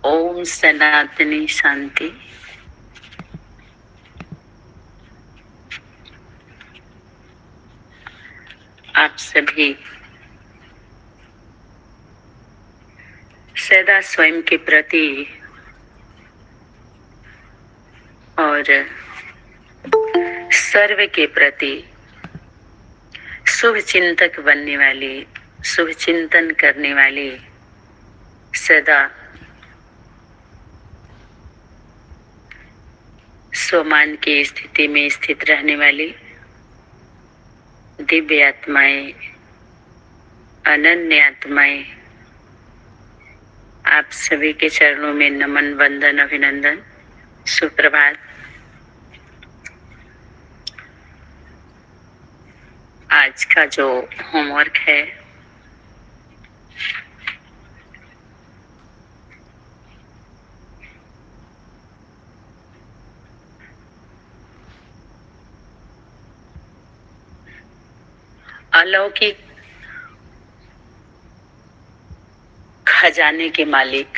ओम सनातनी शांति। आप सभी सदा स्वयं के प्रति और सर्व के प्रति शुभ चिंतक बनने वाली, शुभ चिंतन करने वाली, सदा स्वमान की स्थिति में स्थित रहने वाली दिव्य आत्माएं, अनन्य आत्माएं, आप सभी के चरणों में नमन, वंदन, अभिनंदन, सुप्रभात। आज का जो होमवर्क है अलौकिक खजाने के मालिक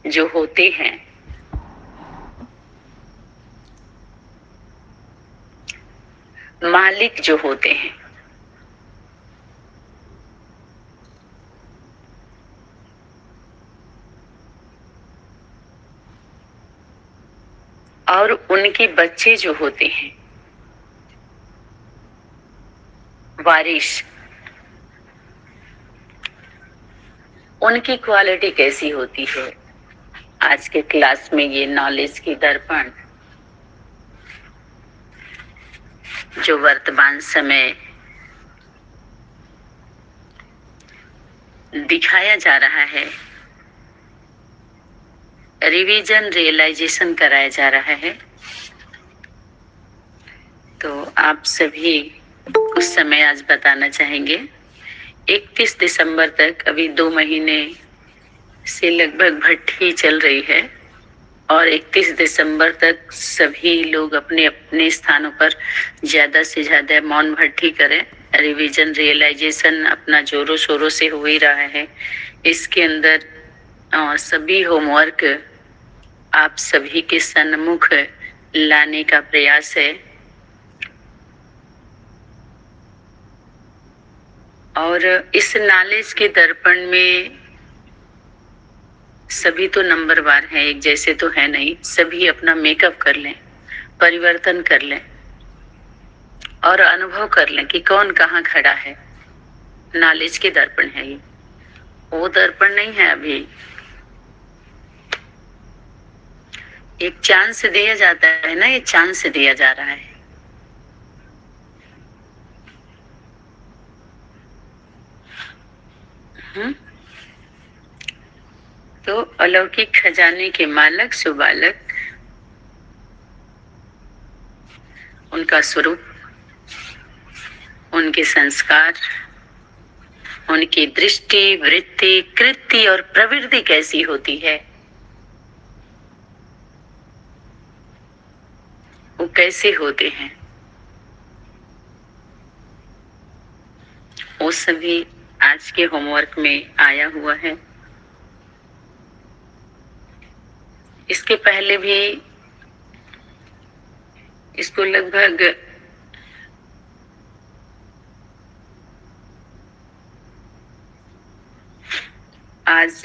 जो होते हैं, मालिक जो होते हैं, और उनके बच्चे जो होते हैं, वारिस, उनकी क्वालिटी कैसी होती है। आज के क्लास में ये नॉलेज की दर्पण जो वर्तमान समय दिखाया जा रहा है, रिवीजन, रियलाइजेशन कराया जा रहा है, तो आप सभी कुछ समय आज बताना चाहेंगे। 31 दिसंबर तक, अभी 2 महीने से लगभग भट्टी चल रही है और 31 दिसंबर तक सभी लोग अपने अपने स्थानों पर ज्यादा से ज्यादा मौन भट्टी करें। रिवीजन, रियलाइजेशन अपना जोरों शोरों से हो ही रहा है। इसके अंदर सभी होमवर्क आप सभी के सन्मुख लाने का प्रयास है और इस नॉलेज के दर्पण में सभी तो नंबरवार हैं, एक जैसे तो है नहीं। सभी अपना मेकअप कर लें, परिवर्तन कर लें और अनुभव कर लें कि कौन कहाँ खड़ा है। नॉलेज के दर्पण है ये, वो दर्पण नहीं है। अभी एक चांस दिया जाता है ना, ये चांस दिया जा रहा है। तो अलौकिक खजाने के मालक सुबालक, उनका स्वरूप, उनके संस्कार, उनकी दृष्टि, वृत्ति, कृति और प्रवृत्ति कैसी होती है, वो कैसे होते हैं, वो सभी आज के होमवर्क में आया हुआ है। इसके पहले भी इसको लगभग आज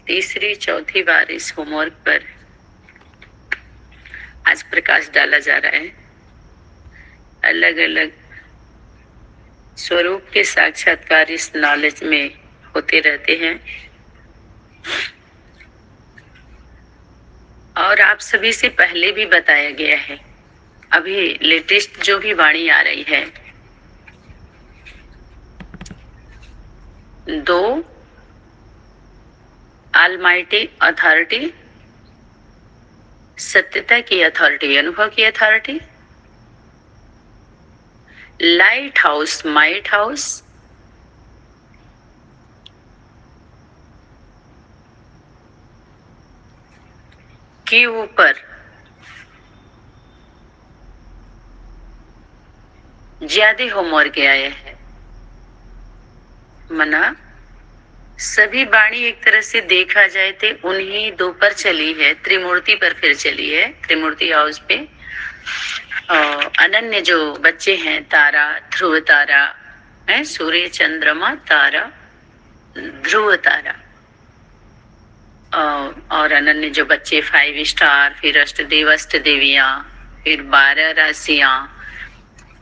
तीसरी चौथी बार इस होमवर्क पर आज प्रकाश डाला जा रहा है। अलग अलग स्वरूप के साक्षात्कार इस नॉलेज में होते रहते हैं और आप सभी से पहले भी बताया गया है। अभी लेटेस्ट जो भी वाणी आ रही है, 2 ऑलमाइटी अथॉरिटी, सत्यता की अथॉरिटी, अनुभव की authority, light house, might house, के ऊपर ज्यादा होमवर्क आया है। मना सभी वाणी एक तरह से देखा जाए तो उन्हीं दो पर चली है, त्रिमूर्ति पर फिर चली है, त्रिमूर्ति हाउस पे। और अनन्य जो बच्चे हैं, तारा, ध्रुव तारा है, सूर्य, चंद्रमा, तारा, ध्रुव तारा। और अनन्य जो बच्चे 5 स्टार, फिर अष्टदेव, अष्ट देवियां, फिर 12 राशियां,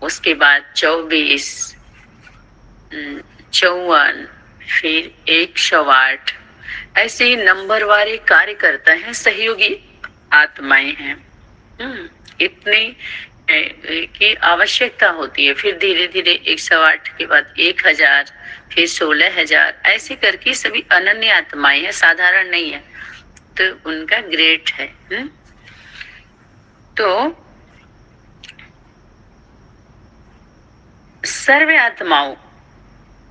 उसके बाद 24, 54, फिर 108, ऐसे ही नंबर वाले कार्यकर्ता हैं, सहयोगी आत्माएं हैं। इतनी की आवश्यकता होती है। फिर धीरे धीरे 108 के बाद 1000, फिर 16,000, ऐसे करके सभी अनन्य आत्माएं हैं, साधारण नहीं है, तो उनका ग्रेड है। तो सर्व आत्माओं,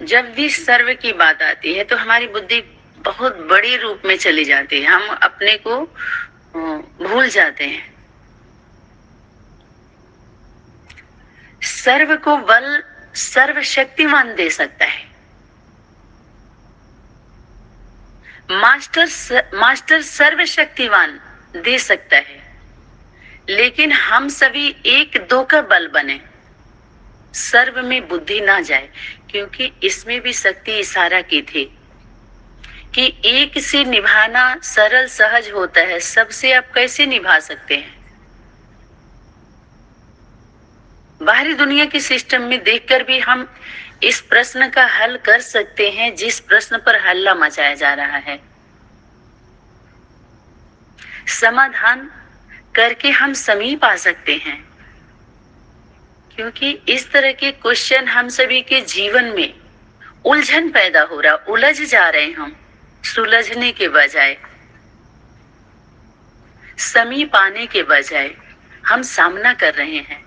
जब भी सर्व की बात आती है तो हमारी बुद्धि बहुत बड़े रूप में चली जाती है, हम अपने को भूल जाते हैं। सर्व को बल सर्वशक्तिमान दे सकता है। मास्टर सर्वशक्तिवान दे सकता है, लेकिन हम सभी एक दो का बल बने, सर्व में बुद्धि ना जाए, क्योंकि इसमें भी शक्ति इशारा की थी कि एक से निभाना सरल सहज होता है, सबसे आप कैसे निभा सकते हैं। बाहरी दुनिया के सिस्टम में देखकर भी हम इस प्रश्न का हल कर सकते हैं, जिस प्रश्न पर हल्ला मचाया जा रहा है। समाधान करके हम समीप आ सकते हैं, क्योंकि इस तरह के क्वेश्चन हम सभी के जीवन में उलझन पैदा हो रहा, उलझ जा रहे हैं हम, सुलझने के बजाय, समीप आने के बजाय हम सामना कर रहे हैं।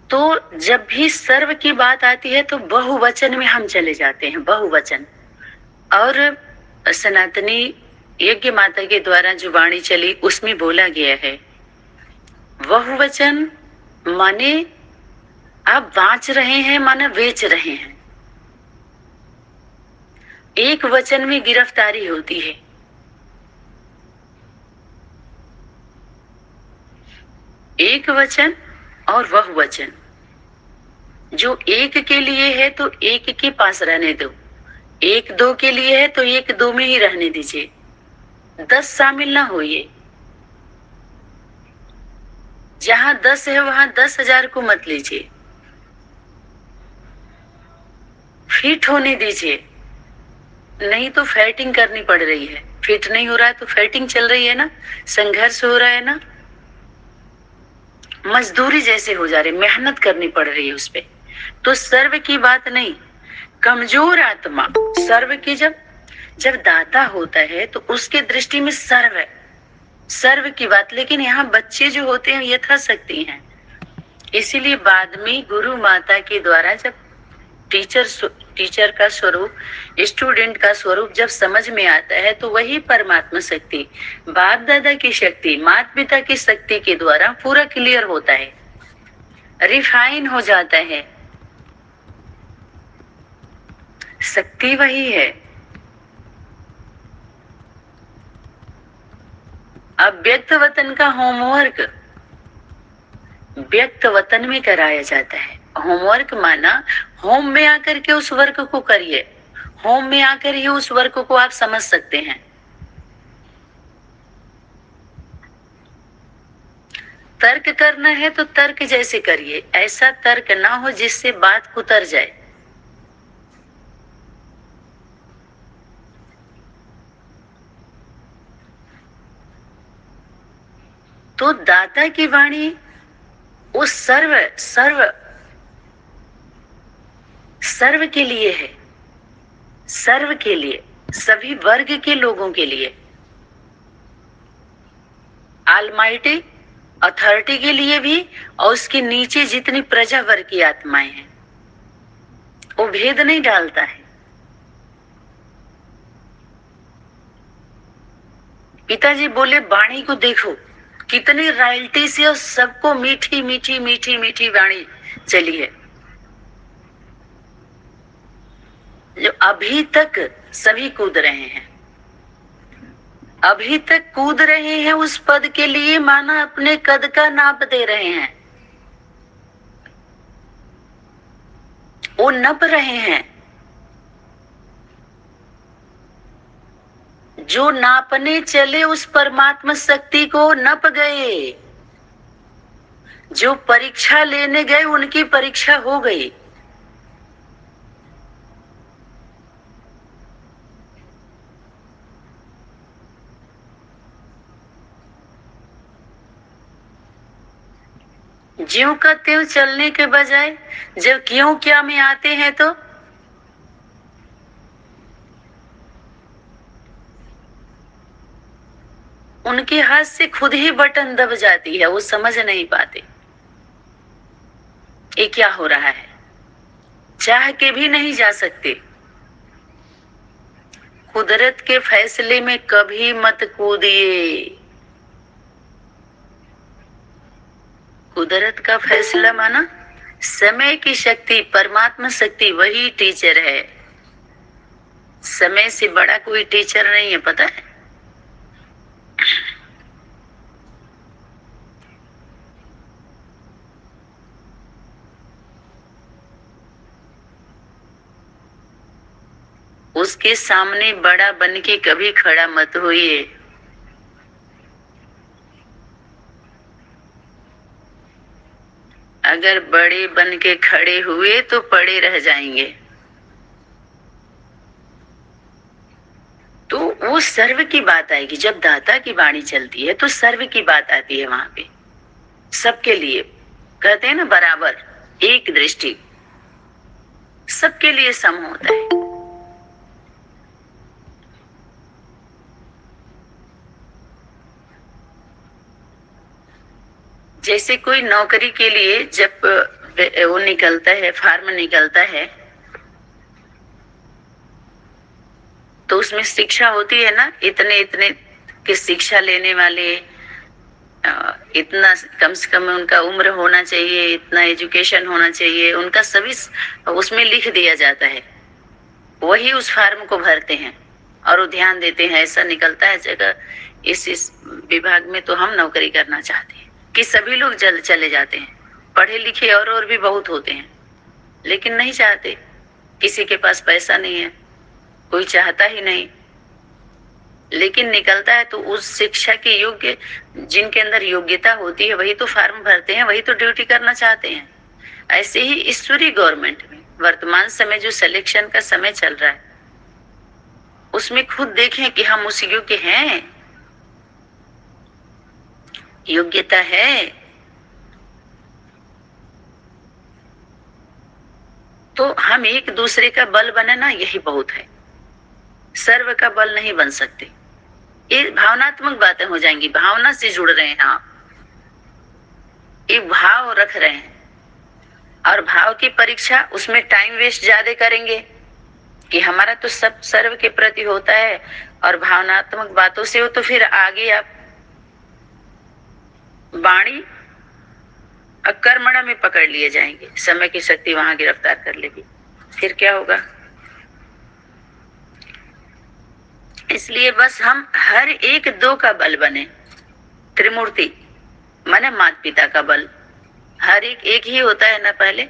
तो जब भी सर्व की बात आती है तो बहुवचन में हम चले जाते हैं, बहुवचन। और सनातनी यज्ञ माता के द्वारा जो वाणी चली उसमें बोला गया है, बहुवचन माने आप बांच रहे हैं, माने बेच रहे हैं। एक वचन में गिरफ्तारी होती है। एक वचन और वह वचन, जो एक के लिए है तो एक के पास रहने दो, एक दो के लिए है तो एक दो में ही रहने दीजिए, 10 शामिल ना होइए। जहां 10 है वहां 10,000 को मत लीजिए, फिट होने दीजिए, नहीं तो फैटिंग करनी पड़ रही है। फिट नहीं हो रहा है तो फैटिंग चल रही है ना, संघर्ष हो रहा है ना, मजदूरी जैसे हो जा रही, मेहनत करनी पड़ रही है उस पे। तो सर्व की बात नहीं, कमजोर आत्मा सर्व की जब दाता होता है तो उसके दृष्टि में सर्व है, सर्व की बात। लेकिन यहाँ बच्चे जो होते हैं यथाशक्ति हैं, इसीलिए बाद में गुरु माता के द्वारा जब टीचर का स्वरूप, स्टूडेंट का स्वरूप जब समझ में आता है तो वही परमात्मा शक्ति, बाप दादा की शक्ति, माता पिता की शक्ति के द्वारा पूरा क्लियर होता है, रिफाइन हो जाता है। शक्ति वही है। अब व्यक्त वतन का होमवर्क व्यक्त वतन में कराया जाता है। होमवर्क माना होम में आकर के उस वर्क को करिए, होम में आकर ही उस वर्क को आप समझ सकते हैं। तर्क करना है तो तर्क जैसे करिए, ऐसा तर्क ना हो जिससे बात कुतर जाए। तो दाता की वाणी उस सर्व सर्व सर्व के लिए है, सर्व के लिए, सभी वर्ग के लोगों के लिए, ऑलमाइटी अथॉरिटी के लिए भी, और उसके नीचे जितनी प्रजा वर्ग की आत्माएं हैं, वो भेद नहीं डालता है। पिताजी बोले वाणी को देखो, कितनी रॉयल्टी से और सबको मीठी मीठी मीठी मीठी वाणी चली है। जो अभी तक सभी कूद रहे हैं, अभी तक कूद रहे हैं उस पद के लिए, माना अपने कद का नाप दे रहे हैं। वो नप रहे हैं। जो नापने चले उस परमात्मा शक्ति को नप गए। जो परीक्षा लेने गए उनकी परीक्षा हो गई। ज्यों का त्यों चलने के बजाय जब क्यों क्या में आते हैं तो उनके हाथ से खुद ही बटन दब जाती है, वो समझ नहीं पाते ये क्या हो रहा है। चाह के भी नहीं जा सकते। कुदरत के फैसले में कभी मत कूदिए। कुदरत का फैसला माना समय की शक्ति, परमात्मा शक्ति वही टीचर है। समय से बड़ा कोई टीचर नहीं है, पता है। उसके सामने बड़ा बन के कभी खड़ा मत होइए। अगर बड़े बन के खड़े हुए तो पड़े रह जाएंगे। तो वो सर्व की बात आएगी। जब दाता की वाणी चलती है तो सर्व की बात आती है। वहां पे सबके लिए कहते हैं ना, बराबर एक दृष्टि, सबके लिए सम होता है। जैसे कोई नौकरी के लिए जब वो निकलता है, फॉर्म निकलता है, तो उसमें शिक्षा होती है ना, इतने इतने की शिक्षा लेने वाले, इतना कम से कम उनका उम्र होना चाहिए, इतना एजुकेशन होना चाहिए, उनका सभी उसमें लिख दिया जाता है। वही उस फॉर्म को भरते हैं और वो ध्यान देते हैं। ऐसा निकलता है जगह इस विभाग में तो हम नौकरी करना चाहते हैं, कि सभी लोग जल्द चले जाते हैं। पढ़े लिखे और भी बहुत होते हैं, लेकिन नहीं चाहते। किसी के पास पैसा नहीं है, कोई चाहता ही नहीं, लेकिन निकलता है तो उस शिक्षा के योग्य, जिनके अंदर योग्यता होती है वही तो फॉर्म भरते हैं, वही तो ड्यूटी करना चाहते हैं। ऐसे ही ईश्वरीय गवर्नमेंट में वर्तमान समय जो सिलेक्शन का समय चल रहा है, उसमें खुद देखें कि हम उस योग्य हैं, योग्यता है। तो हम एक दूसरे का बल बने ना, यही बहुत है। सर्व का बल नहीं बन सकते। ये भावनात्मक बातें हो जाएंगी। भावना से जुड़ रहे हैं आप, एक भाव रख रहे हैं, और भाव की परीक्षा उसमें टाइम वेस्ट ज्यादा करेंगे कि हमारा तो सब सर्व के प्रति होता है, और भावनात्मक बातों से हो तो फिर आगे आप वाणी कर्मणा में पकड़ लिए जाएंगे। समय की शक्ति वहां गिरफ्तार कर लेगी, फिर क्या होगा। इसलिए बस हम हर एक दो का बल बने। त्रिमूर्ति माने माता पिता का बल, हर एक ही होता है ना। पहले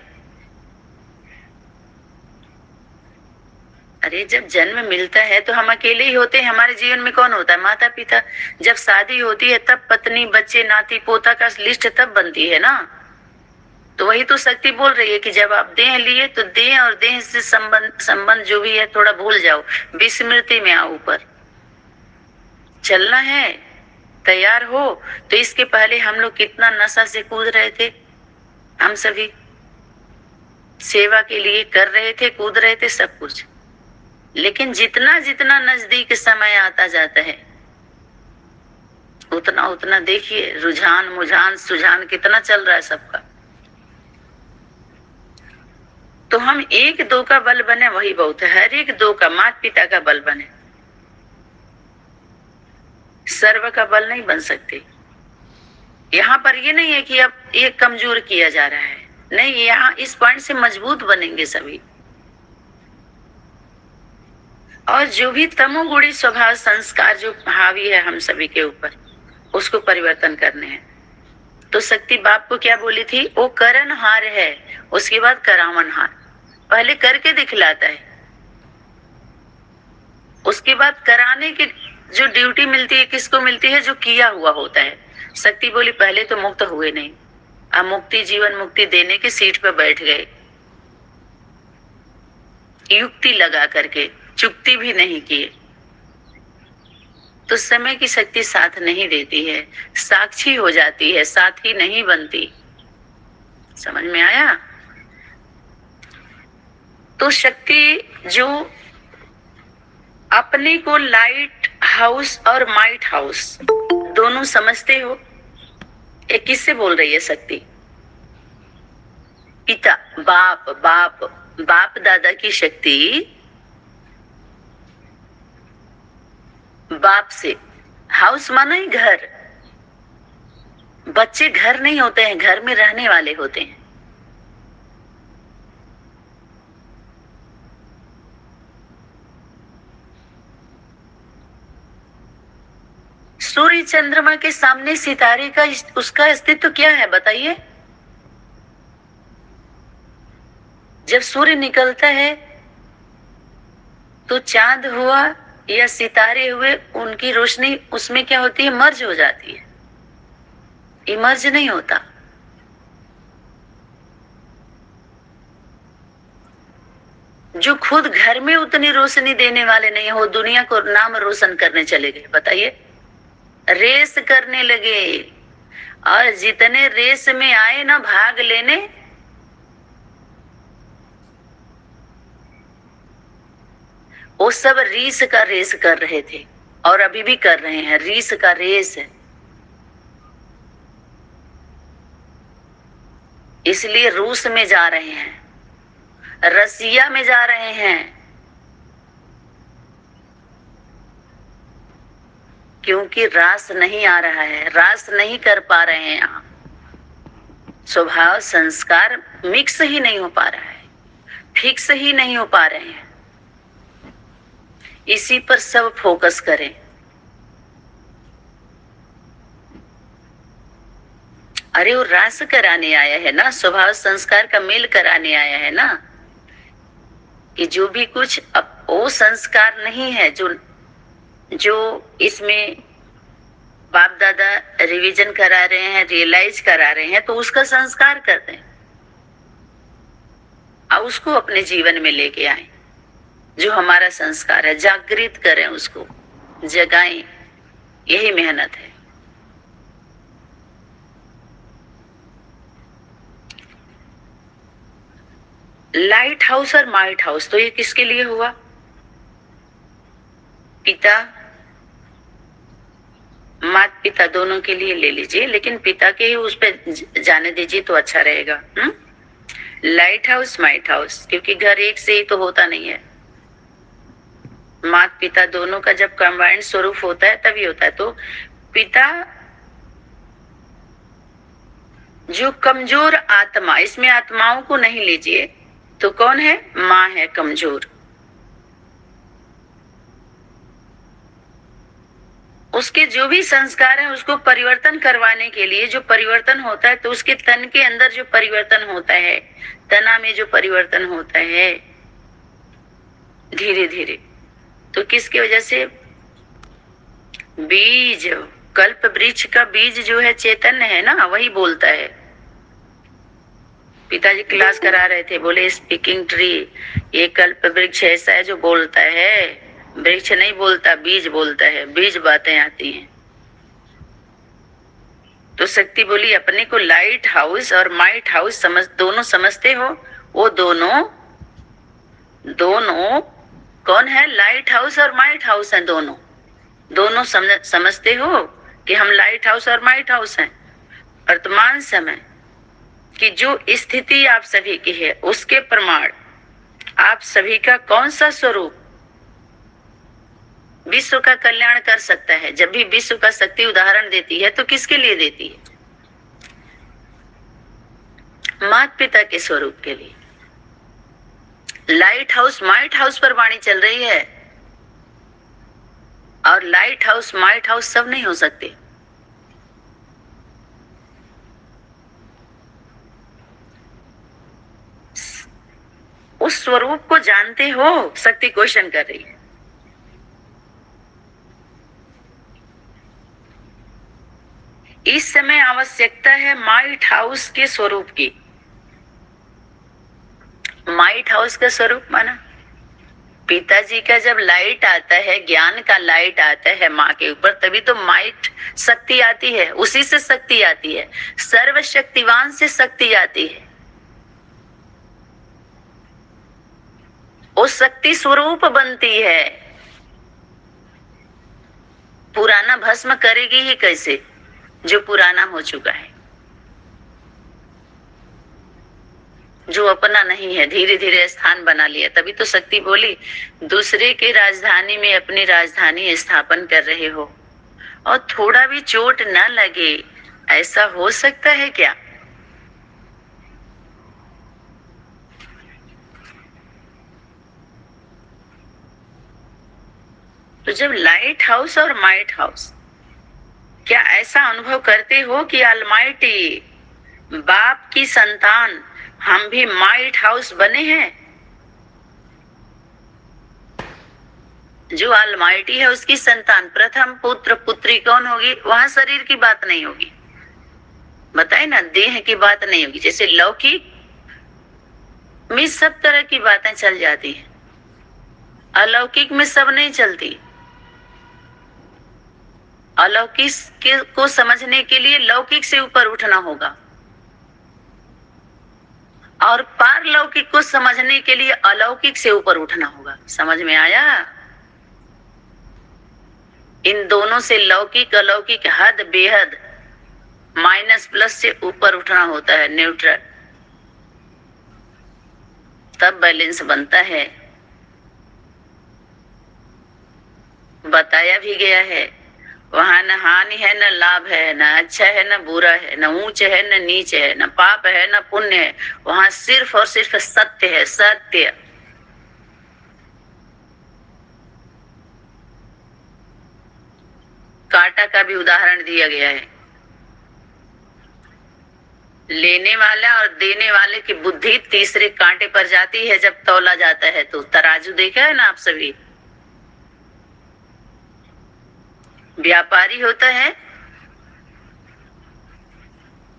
अरे जब जन्म मिलता है तो हम अकेले ही होते हैं। हमारे जीवन में कौन होता है? माता पिता। जब शादी होती है तब पत्नी, बच्चे, नाती पोता का लिस्ट तब बनती है ना। तो वही तो शक्ति बोल रही है कि जब आप देह लिए तो देह और देह से संबंध जो भी है थोड़ा भूल जाओ, विस्मृति में आओ, ऊपर चलना है, तैयार हो। तो इसके पहले हम लोग कितना नशा से कूद रहे थे। हम सभी सेवा के लिए कर रहे थे, कूद रहे थे सब कुछ। लेकिन जितना जितना नजदीक समय आता जाता है, उतना उतना देखिए रुझान, मुझान, सुझान कितना चल रहा है सबका। तो हम एक दो का बल बने, वही बहुत है। हर एक दो का, माता पिता का बल बने। सर्व का बल नहीं बन सकते। यहाँ पर ये नहीं है कि अब ये कमजोर किया जा रहा है, नहीं, यहाँ इस पॉइंट से मजबूत बनेंगे सभी। और जो भी तमोगुणी स्वभाव संस्कार जो हावी है हम सभी के ऊपर, उसको परिवर्तन करने हैं। तो शक्ति बाप को क्या बोली थी? वो करनहार है, उसके बाद करावनहार। पहले करके दिखलाता है, उसके बाद कराने की जो ड्यूटी मिलती है किसको मिलती है? जो किया हुआ होता है। शक्ति बोली पहले तो मुक्त हुए नहीं, अब मुक्ति जीवन मुक्ति देने की सीट पर बैठ गए, युक्ति लगा करके, चुक्ति भी नहीं किए। तो समय की शक्ति साथ नहीं देती है, साक्षी हो जाती है, साथी नहीं बनती। समझ में आया? तो शक्ति जो अपने को लाइट हाउस और माइट हाउस दोनों समझते हो, ये किससे बोल रही है शक्ति? पिता, बाप, बाप, बाप दादा की शक्ति बाप से। हाउस माना ही घर। बच्चे घर नहीं होते हैं, घर में रहने वाले होते हैं। सूर्य चंद्रमा के सामने सितारे का उसका अस्तित्व क्या है बताइए? जब सूर्य निकलता है तो चांद हुआ या सितारे हुए, उनकी रोशनी उसमें क्या होती है? मर्ज हो जाती है, इमर्ज नहीं होता। जो खुद घर में उतनी रोशनी देने वाले नहीं है, वो दुनिया को नाम रोशन करने चले गए। बताइए, रेस करने लगे, और जितने रेस में आए ना भाग लेने, वो सब रीस का रेस कर रहे थे और अभी भी कर रहे हैं। रीस का रेस है, इसलिए रूस में जा रहे हैं, रसिया में जा रहे हैं, क्योंकि रास नहीं आ रहा है, रास नहीं कर पा रहे हैं। यहाँ स्वभाव संस्कार मिक्स ही नहीं हो पा रहा है, फिक्स ही नहीं हो पा रहे हैं। इसी पर सब फोकस करें। अरे वो रास कराने आया है ना, स्वभाव संस्कार का मेल कराने आया है ना, कि जो भी कुछ अब वो संस्कार नहीं है जो इसमें बाप दादा रिवीजन करा रहे हैं, रियलाइज करा रहे हैं, तो उसका संस्कार करते हैं और उसको अपने जीवन में लेके आए। जो हमारा संस्कार है जागृत करें, उसको जगाएं, यही मेहनत है। लाइट हाउस और माइट हाउस, तो ये किसके लिए हुआ? पिता माता पिता दोनों के लिए ले लीजिए, लेकिन पिता के ही उस पे जाने दीजिए तो अच्छा रहेगा। लाइट हाउस माइट हाउस, क्योंकि घर एक से ही तो होता नहीं है। माता पिता दोनों का जब कंबाइंड स्वरूप होता है तभी होता है। तो पिता जो कमजोर आत्मा, इसमें आत्माओं को नहीं लीजिए, तो कौन है? माँ है कमजोर। उसके जो भी संस्कार है उसको परिवर्तन करवाने के लिए जो परिवर्तन होता है, तो उसके तन के अंदर जो परिवर्तन होता है, तना में जो परिवर्तन होता है धीरे धीरे, तो किसकी वजह से? बीज, कल्प वृक्ष का बीज जो है चैतन्य है ना, वही बोलता है। पिताजी क्लास करा रहे थे, बोले स्पीकिंग ट्री, ये कल्प वृक्ष ऐसा है जो बोलता है, वृक्ष नहीं बोलता, बीज बोलता है, बीज बातें आती हैं। तो शक्ति बोली अपने को लाइट हाउस और माइट हाउस दोनों समझते हो? वो दोनों कौन है? लाइट हाउस और माइट हाउस हैं दोनों समझते हो कि हम लाइट हाउस और माइट हाउस हैं। वर्तमान समय की जो स्थिति आप सभी की है, उसके प्रमाण आप सभी का कौन सा स्वरूप विश्व का कल्याण कर सकता है। जब भी विश्व का शक्ति उदाहरण देती है तो किसके लिए देती है? माता पिता के स्वरूप के लिए। लाइट हाउस माइट हाउस पर वाणी चल रही है, और लाइट हाउस माइट हाउस सब नहीं हो सकते। उस स्वरूप को जानते हो, शक्ति क्वेश्चन कर रही है। इस समय आवश्यकता है माइट हाउस के स्वरूप की। माइट हाउस का स्वरूप माना पिताजी का जब लाइट आता है, ज्ञान का लाइट आता है माँ के ऊपर, तभी तो माइट शक्ति आती है, उसी से शक्ति आती है, सर्वशक्तिवान से शक्ति आती है। वो शक्ति स्वरूप बनती है। पुराना भस्म करेगी ही कैसे जो पुराना हो चुका है, जो अपना नहीं है, धीरे धीरे स्थान बना लिया। तभी तो शक्ति बोली, दूसरे की राजधानी में अपनी राजधानी स्थापन कर रहे हो और थोड़ा भी चोट न लगे, ऐसा हो सकता है क्या? तो जब लाइट हाउस और माइट हाउस, क्या ऐसा अनुभव करते हो कि ऑलमाइटी बाप की संतान हम भी माइट हाउस बने हैं? जो ऑलमाइटी है उसकी संतान, प्रथम पुत्र पुत्री कौन होगी? वहां शरीर की बात नहीं होगी, बताए ना, देह की बात नहीं होगी। जैसे लौकिक में सब तरह की बातें चल जाती है, अलौकिक में सब नहीं चलती। अलौकिक को समझने के लिए लौकिक से ऊपर उठना होगा, और पारलौकिक को समझने के लिए अलौकिक से ऊपर उठना होगा। समझ में आया? इन दोनों से लौकिक अलौकिक, हद बेहद, माइनस प्लस से ऊपर उठना होता है, न्यूट्रल, तब बैलेंस बनता है। बताया भी गया है, वहां न हानि है, न लाभ है, न अच्छा है, न बुरा है, न ऊंच है, न नीच है, न पाप है, न पुण्य है। वहां सिर्फ और सिर्फ सत्य है, सत्य। कांटा का भी उदाहरण दिया गया है। लेने वाला और देने वाले की बुद्धि तीसरे कांटे पर जाती है जब तौला जाता है। तो तराजू देखा है ना आप सभी? व्यापारी होता है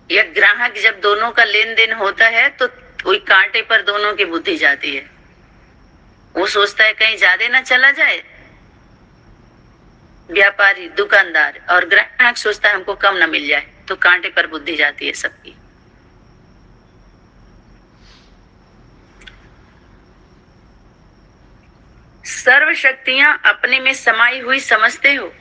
या ग्राहक, जब दोनों का लेन देन होता है तो वही कांटे पर दोनों की बुद्धि जाती है। वो सोचता है कहीं ज्यादा ना चला जाए, व्यापारी दुकानदार, और ग्राहक सोचता है हमको कम ना मिल जाए, तो कांटे पर बुद्धि जाती है सबकी। सर्व शक्तियां अपने में समाई हुई समझते हो?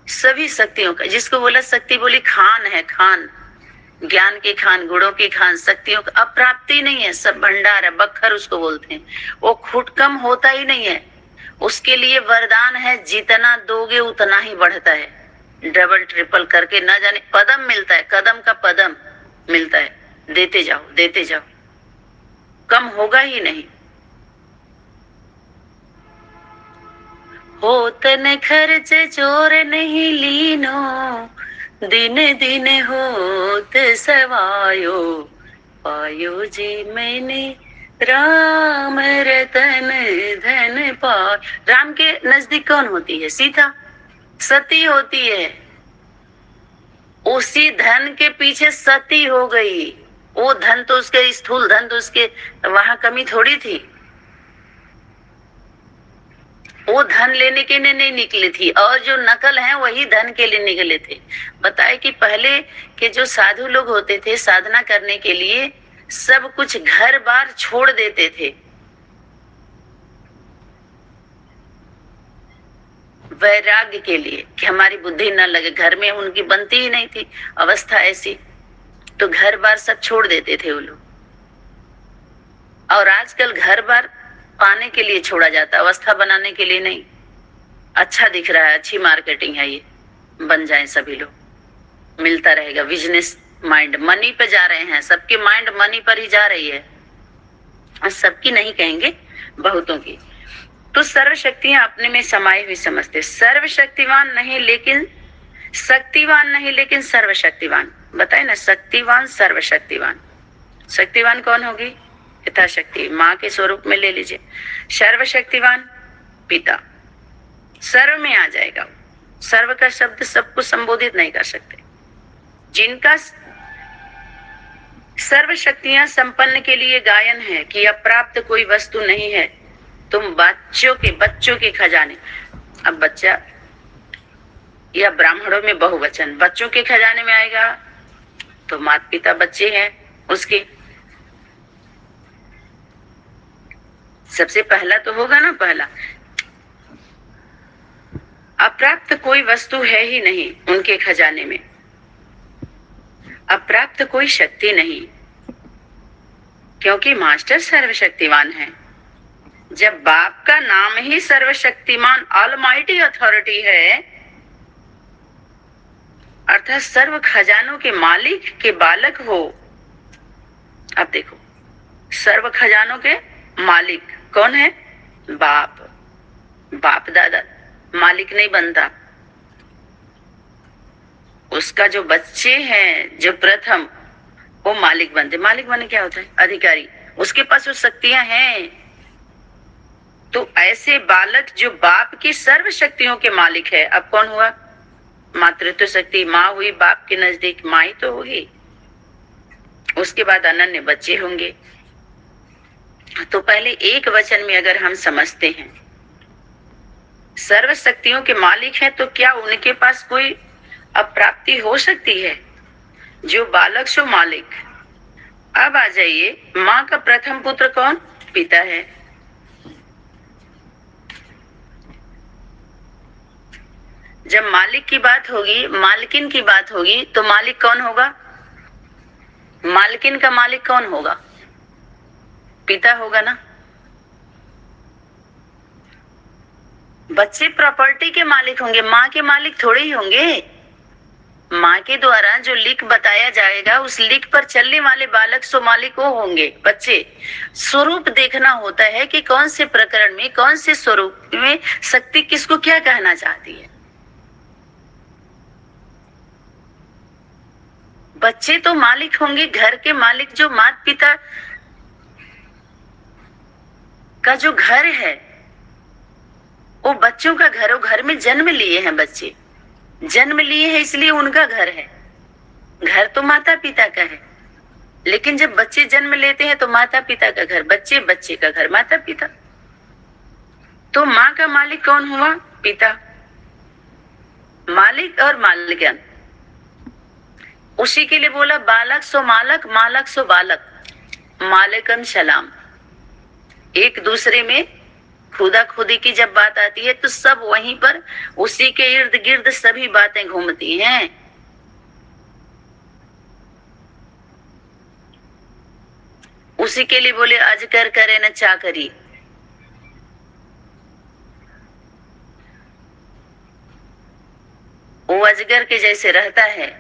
सभी शक्तियों का, जिसको बोला शक्ति बोली खान है, खान, ज्ञान की खान, गुणों की खान, शक्तियों का अप्राप्ति नहीं है, सब भंडार है, बखर उसको बोलते हैं। वो खुद कम होता ही नहीं है, उसके लिए वरदान है, जितना दोगे उतना ही बढ़ता है, डबल ट्रिपल करके, ना जाने पदम मिलता है, कदम का पदम मिलता है, देते जाओ देते जाओ, कम होगा ही नहीं। होत न खर्च चोर नहीं लीनो, दिन दिन होत सवायो, पायो जी मैंने राम रतन धन पायो। राम के नजदीक कौन होती है? सीता, सती होती है। उसी धन के पीछे सती हो गई। वो धन तो उसके, स्थूल धन तो उसके वहां कमी थोड़ी थी, वो धन लेने के लिए नहीं निकली थी, और जो नकल है वही धन के लिए निकले थे। बताए कि पहले के जो साधु लोग होते थे, साधना करने के लिए सब कुछ घर बार छोड़ देते थे, वैराग्य के लिए, कि हमारी बुद्धि न लगे। घर में उनकी बनती ही नहीं थी अवस्था ऐसी, तो घर बार सब छोड़ देते थे वो लोग। और आजकल घर बार पाने के लिए छोड़ा जाता है, अवस्था बनाने के लिए नहीं। अच्छा दिख रहा है, अच्छी मार्केटिंग है, ये बन जाए सभी लोग, मिलता रहेगा। बिजनेस माइंड, मनी पे जा रहे हैं, सबकी माइंड मनी पर ही जा रही है। सबकी नहीं कहेंगे, बहुतों की। तो सर्वशक्तियां अपने में समाई हुई समझते, सर्वशक्तिवान नहीं लेकिन शक्तिवान नहीं लेकिन सर्वशक्तिवान। बताए ना, शक्तिवान सर्वशक्तिवान। शक्तिवान कौन होगी? यथाशक्ति, माँ के स्वरूप में ले लीजिए। सर्वशक्तिवान पिता, सर्व में आ जाएगा। सर्व का शब्द सबको संबोधित नहीं कर सकते। जिनका सर्व शक्तियां संपन्न के लिए गायन है कि अप्राप्त कोई वस्तु नहीं है, तुम बच्चों के खजाने। अब बच्चा या ब्राह्मणों में बहुवचन, बच्चों के खजाने में आएगा तो माता पिता बच्चे हैं उसके। सबसे पहला तो होगा ना, पहला अप्राप्त कोई वस्तु है ही नहीं उनके खजाने में, अप्राप्त कोई शक्ति नहीं, क्योंकि मास्टर सर्वशक्तिवान है। जब बाप का नाम ही सर्वशक्तिमान ऑलमाइटी अथॉरिटी है, अर्थात सर्व खजानों के मालिक के बालक हो। अब देखो, सर्व खजानों के मालिक कौन है? बाप। बाप दादा मालिक नहीं बनता, उसका जो बच्चे हैं जो प्रथम, वो मालिक बनते। मालिक बने क्या होता है? अधिकारी, उसके पास वो शक्तियां हैं। तो ऐसे बालक जो बाप की सर्व शक्तियों के मालिक है, अब कौन हुआ? मातृत्व शक्ति, माँ हुई बाप के नजदीक, माँ ही तो होगी। उसके बाद अनन्य बच्चे होंगे। तो पहले एक वचन में अगर हम समझते हैं सर्व शक्तियों के मालिक हैं, तो क्या उनके पास कोई अप्राप्ति हो सकती है? जो बालक सो मालिक। अब आ जाइए, माँ का प्रथम पुत्र कौन? पिता है। जब मालिक की बात होगी, मालकिन की बात होगी, तो मालिक कौन होगा? मालकिन का मालिक कौन होगा? पिता होगा ना। बच्चे प्रॉपर्टी के मालिक होंगे, माँ के मालिक थोड़े ही होंगे। माँ के द्वारा जो लिख बताया जाएगा, उस लिख पर चलने वाले बालक सो मालिक वो होंगे। बच्चे स्वरूप देखना होता है कि कौन से प्रकरण में, कौन से स्वरूप में शक्ति किसको क्या कहना चाहती है। बच्चे तो मालिक होंगे, घर के मालिक। जो माता पिता का जो घर है, वो बच्चों का घर, वो घर में जन्म लिए हैं बच्चे, जन्म लिए हैं इसलिए उनका घर है। घर तो माता पिता का है, लेकिन जब बच्चे जन्म लेते हैं तो माता पिता का घर, बच्चे बच्चे का घर, माता पिता। तो माँ का मालिक कौन हुआ? पिता। मालिक और मालिकन, उसी के लिए बोला बालक सो मालक, मालक सो बालक, मालिकम सलाम। एक दूसरे में खुदा खुदी की जब बात आती है तो सब वहीं पर उसी के इर्द गिर्द सभी बातें घूमती हैं। उसी के लिए बोले अजकर करे न चाकरी। वो अजगर के जैसे रहता है।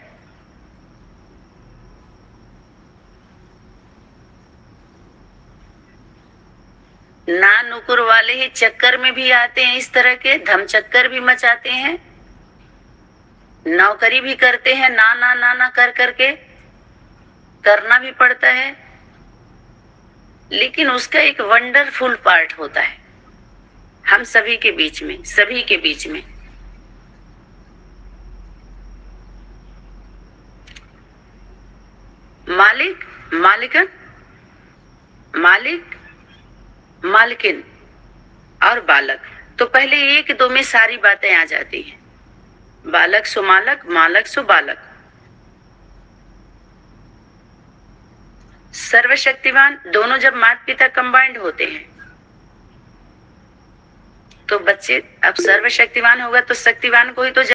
ना नुकुर वाले ही चक्कर में भी आते हैं, इस तरह के धम चक्कर भी मचाते हैं, नौकरी भी करते हैं, ना ना ना ना कर करके करना भी पड़ता है। लेकिन उसका एक वंडरफुल पार्ट होता है हम सभी के बीच में, सभी के बीच में। मालिक, मालिकन, मालिक, मालकिन और बालक। तो पहले एक दो में सारी बातें आ जाती हैं। बालक सो मालक, मालक सो बालक। सर्वशक्तिवान दोनों जब माता पिता कंबाइंड होते हैं तो बच्चे, अब सर्वशक्तिवान होगा तो शक्तिवान को ही तो